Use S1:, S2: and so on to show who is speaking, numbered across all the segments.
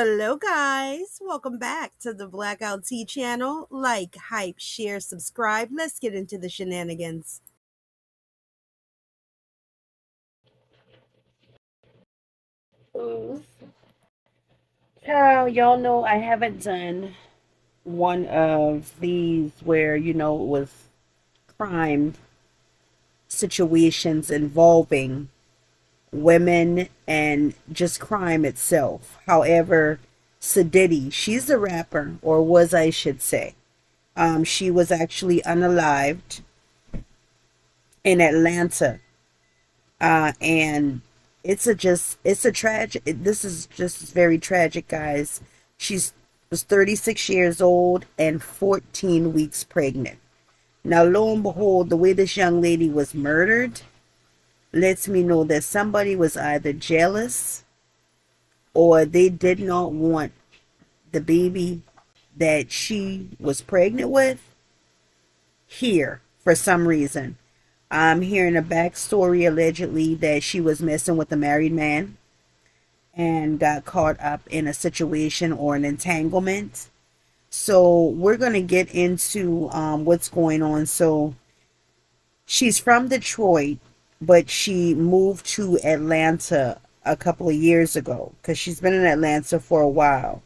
S1: Hello guys, welcome back to the TheBlackOutTea channel. Like, hype, share, subscribe. Let's get into the shenanigans. Child, y'all know I haven't done one of these where, it was crime situations involving women and just crime itself. However, Siditty, she's a rapper, or was, I should say. She was actually unalived in Atlanta. And it's a tragic, this is just very tragic, guys. Was 36 years old and 14 weeks pregnant. Now, lo and behold, the way this young lady was murdered lets me know that somebody was either jealous or they did not want the baby that she was pregnant with here for some reason. I'm hearing a backstory allegedly that she was messing with a married man and got caught up in a situation or an entanglement. So we're going to get into what's going on. So she's from Detroit, but she moved to Atlanta a couple of years ago because she's been in Atlanta for a while.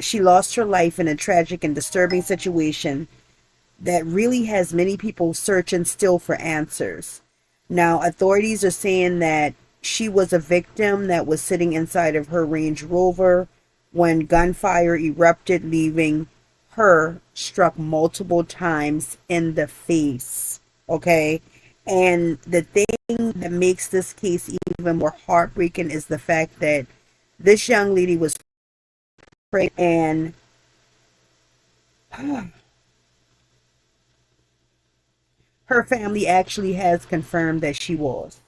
S1: She lost her life in a tragic and disturbing situation that really has many people searching still for answers. Now, authorities are saying that she was a victim that was sitting inside of her Range Rover when gunfire erupted, leaving her struck multiple times in the face. Okay? And the thing that makes this case even more heartbreaking is the fact that this young lady was pregnant and her family actually has confirmed that she was.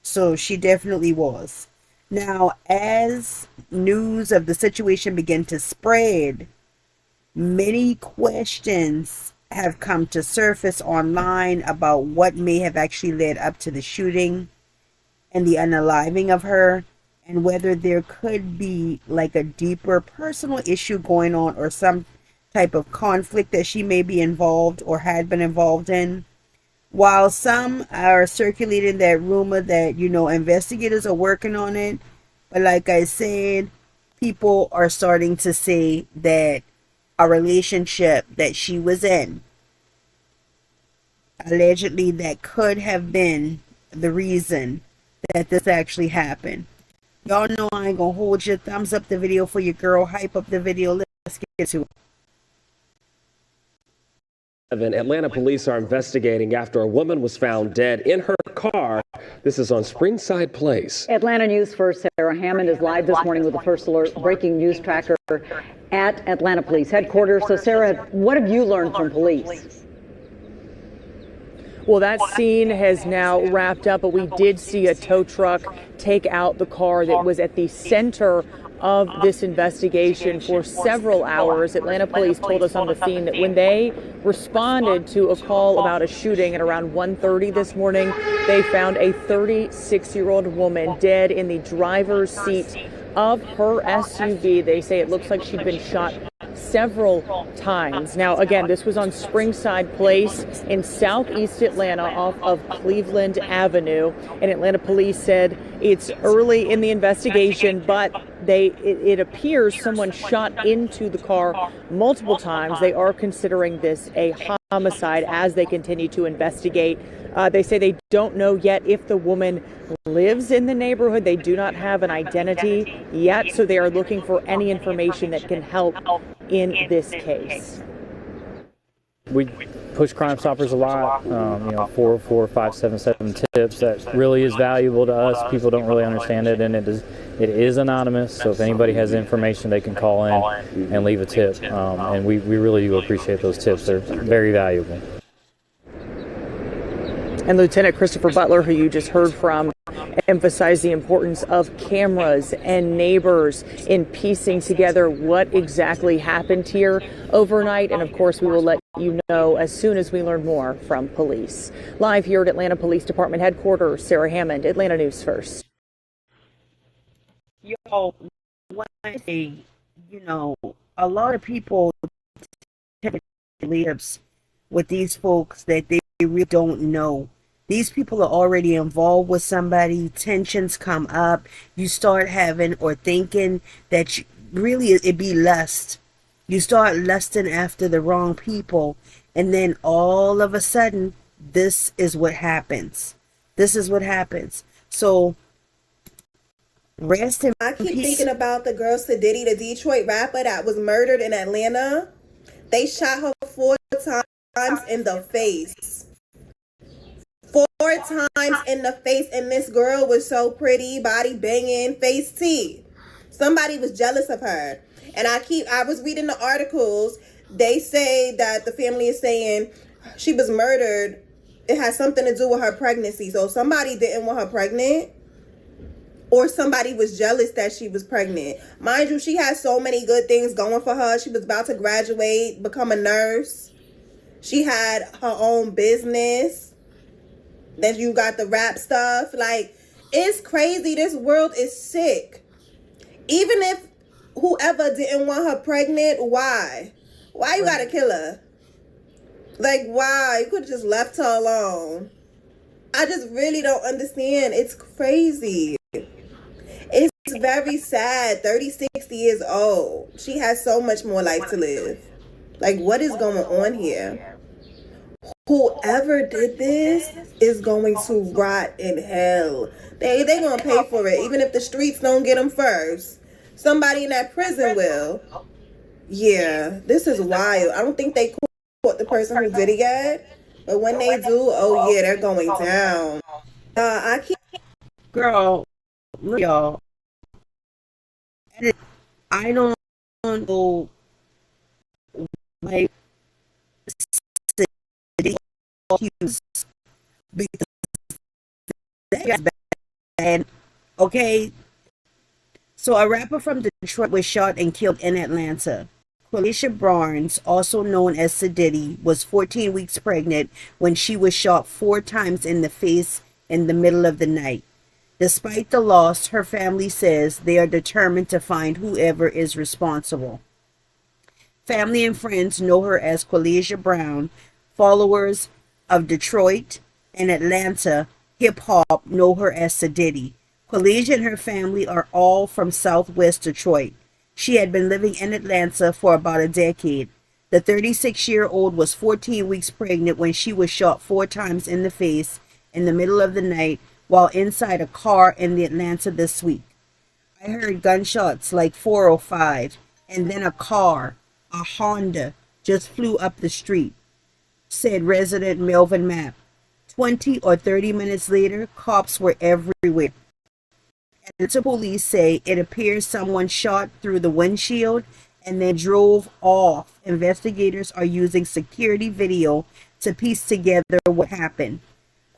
S1: So she definitely was. Now, as news of the situation began to spread, many questions have come to surface online about what may have actually led up to the shooting and the unaliving of her, and whether there could be like a deeper personal issue going on or some type of conflict that she may be involved or had been involved in. While some are circulating that rumor that, investigators are working on it, but like I said, people are starting to say that a relationship that she was in, allegedly, that could have been the reason that this actually happened. Y'all know I ain't gonna hold you. Thumbs up the video for your girl. Hype up the video. Let's get to it.
S2: Atlanta police are investigating after a woman was found dead in her car. This is on Springside Place.
S3: Atlanta News First Sarah Hammond is live this morning with the first alert breaking news tracker at Atlanta Police Headquarters. So Sarah, what have you learned from police?
S4: Well, that scene has now wrapped up, but we did see a tow truck take out the car that was at the center of this investigation for several hours. Atlanta police told us on the scene that when they responded to a call about a shooting at around 1:30 this morning, they found a 36-year-old woman dead in the driver's seat of her SUV. They say it looks like she'd been shot several times. Now, again, this was on Springside Place in southeast Atlanta off of Cleveland Avenue. And Atlanta police said it's early in the investigation, but it appears someone shot into the car multiple times. They are considering this a homicide as they continue to investigate. They say they don't know yet if the woman lives in the neighborhood. They do not have an identity yet, so they are looking for any information that can help in this case.
S5: We push Crime Stoppers a lot, 44577 tips. That really is valuable to us. People don't really understand it, and it is anonymous. So if anybody has information, they can call in and leave a tip. And we really do appreciate those tips. They're very valuable.
S4: And Lieutenant Christopher Butler, who you just heard from, emphasized the importance of cameras and neighbors in piecing together what exactly happened here overnight. And of course, we will let you know as soon as we learn more from police. Live here at Atlanta Police Department Headquarters, Sarah Hammond, Atlanta News First.
S1: Yo, when I say, you know, a lot of people lives with these folks that they really don't know. These people are already involved with somebody, tensions come up, you start having or thinking that really it be lust. You start lusting after the wrong people, and then all of a sudden, this is what happens. This is what happens. So, rest in
S6: I keep
S1: peace.
S6: thinking about the girl Siditty, the Detroit rapper that was murdered in Atlanta. They shot her 4 times in the face. 4 times in the face, and this girl was so pretty, body banging, face tea. Somebody was jealous of her. And I was reading the articles. They say that the family is saying she was murdered. It has something to do with her pregnancy. So somebody didn't want her pregnant, or somebody was jealous that she was pregnant. Mind you, she had so many good things going for her. She was about to graduate, become a nurse. She had her own business. Then you got the rap stuff. Like, it's crazy. This world is sick. Even if whoever didn't want her pregnant, why? Why you gotta kill her? Like, why? You could have just left her alone. I just really don't understand. It's crazy. It's very sad. 36 years old. She has so much more life to live. Like, what is going on here? Whoever did this is going to rot in hell. They gonna pay for it. Even if the streets don't get them first, somebody in that prison will. Yeah, this is wild. I don't think they caught the person who did it yet, but when they do, oh yeah, they're going down. I keep
S1: Girl, look, y'all. I don't know, like, because that's bad. Okay, so a rapper from Detroit was shot and killed in Atlanta. Qualisha Barnes, also known as Siditty, was 14 weeks pregnant when she was shot 4 times in the face in the middle of the night. Despite the loss, her family says they are determined to find whoever is responsible. Family and friends know her as Qualisha Brown. Followers of Detroit and Atlanta hip-hop know her as Siditty. Qualisha and her family are all from Southwest Detroit. She had been living in Atlanta for about a decade. The 36-year-old was 14 weeks pregnant when she was shot 4 times in the face in the middle of the night while inside a car in the Atlanta this week. I heard gunshots like 4 or 5, and then a car, a Honda, just flew up the street, said resident Melvin Mapp. 20 or 30 minutes later, cops were everywhere. Atlanta police say it appears someone shot through the windshield and then drove off. Investigators are using security video to piece together what happened.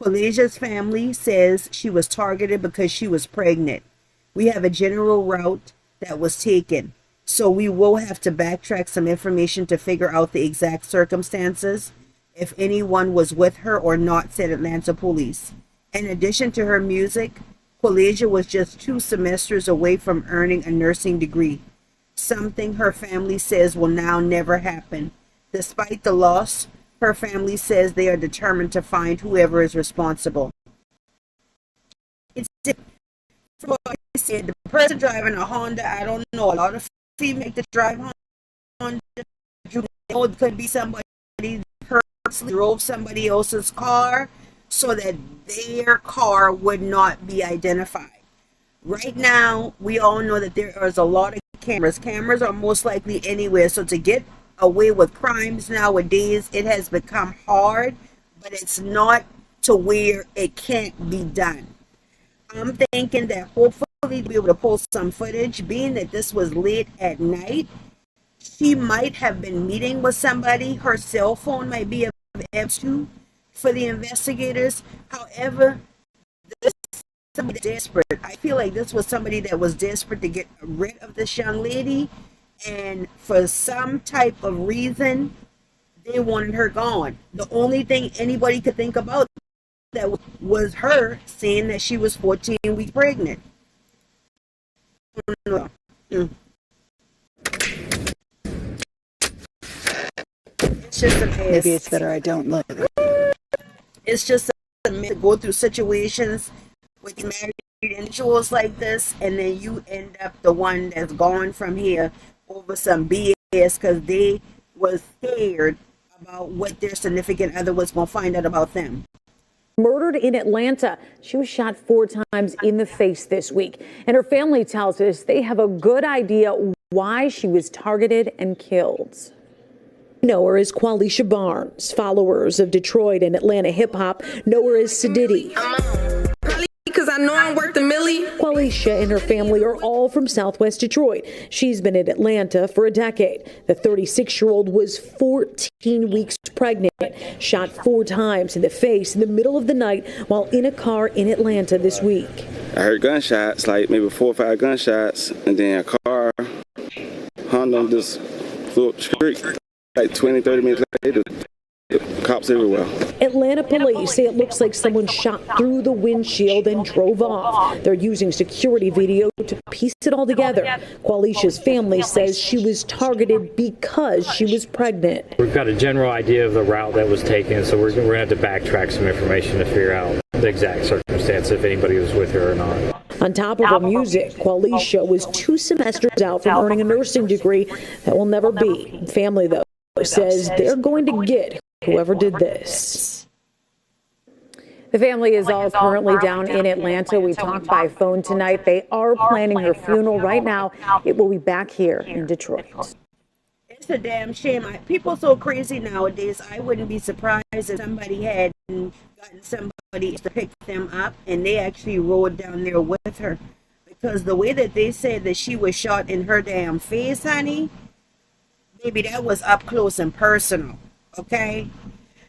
S1: Qualisha's family says she was targeted because she was pregnant. We have a general route that was taken, so we will have to backtrack some information to figure out the exact circumstances, if anyone was with her or not, said Atlanta police. In addition to her music, Qualisha was just 2 semesters away from earning a nursing degree, something her family says will now never happen. Despite the loss, her family says they are determined to find whoever is responsible. It's from what I said, the person driving a Honda, I don't know. A lot of females that drive Honda, you know, it could be somebody purposely drove somebody else's car so that their car would not be identified. Right now, we all know that there is a lot of cameras. Cameras are most likely anywhere, so to get away with crimes nowadays, it has become hard, but it's not to where it can't be done. I'm thinking that hopefully we'll be able to pull some footage, being that this was late at night. She might have been meeting with somebody. Her cell phone might be of F2 for the investigators. However, this is somebody desperate. I feel like this was somebody that was desperate to get rid of this young lady, and for some type of reason, they wanted her gone. The only thing anybody could think about that was her saying that she was 14 weeks pregnant. just a
S7: Maybe it's better I don't look.
S1: It's just a myth to go through situations with married individuals like this, and then you end up the one that's gone from here over some BS because they was scared about what their significant other was going to find out about them.
S3: Murdered in Atlanta. She was shot 4 times in the face this week. And her family tells us they have a good idea why she was targeted and killed. Know her as Qualisha Barnes. Followers of Detroit and Atlanta hip-hop know her as Siditty.
S8: Because I know I'm worth a milli.
S3: Qualisha and her family are all from Southwest Detroit. She's been in Atlanta for a decade. The 36-year-old was 14 weeks pregnant, shot 4 times in the face in the middle of the night while in a car in Atlanta this week.
S9: I heard gunshots, like maybe 4 or 5 gunshots, and then a car, Honda just flew up the street. Like 20, 30 minutes later, cops everywhere.
S3: Atlanta police say it looks like someone shot through the windshield and drove off. They're using security video to piece it all together. Qualisha's family says she was targeted because she was pregnant.
S5: We've got a general idea of the route that was taken, so we're going to have to backtrack some information to figure out the exact circumstance, if anybody was with her or not.
S3: On top of her music, Qualisha was 2 semesters out from earning a nursing degree that will never be. Family, though, says they're going to get whoever did this. The family is all currently down in Atlanta. We talked by phone tonight. They are planning her funeral right now. It will be back here in Detroit.
S1: It's a damn shame. People are so crazy nowadays. I wouldn't be surprised if somebody had gotten somebody to pick them up and they actually rode down there with her. Because the way that they said that she was shot in her damn face, honey, maybe that was up close and personal. Okay?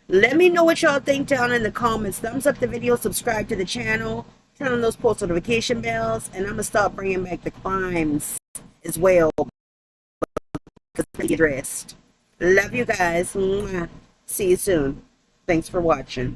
S1: Let me know what y'all think down in the comments. Thumbs up the video, subscribe to the channel, turn on those post notification bells, and I'm going to start bringing back the crimes as well. Because they addressed. Love you guys. Mwah. See you soon. Thanks for watching.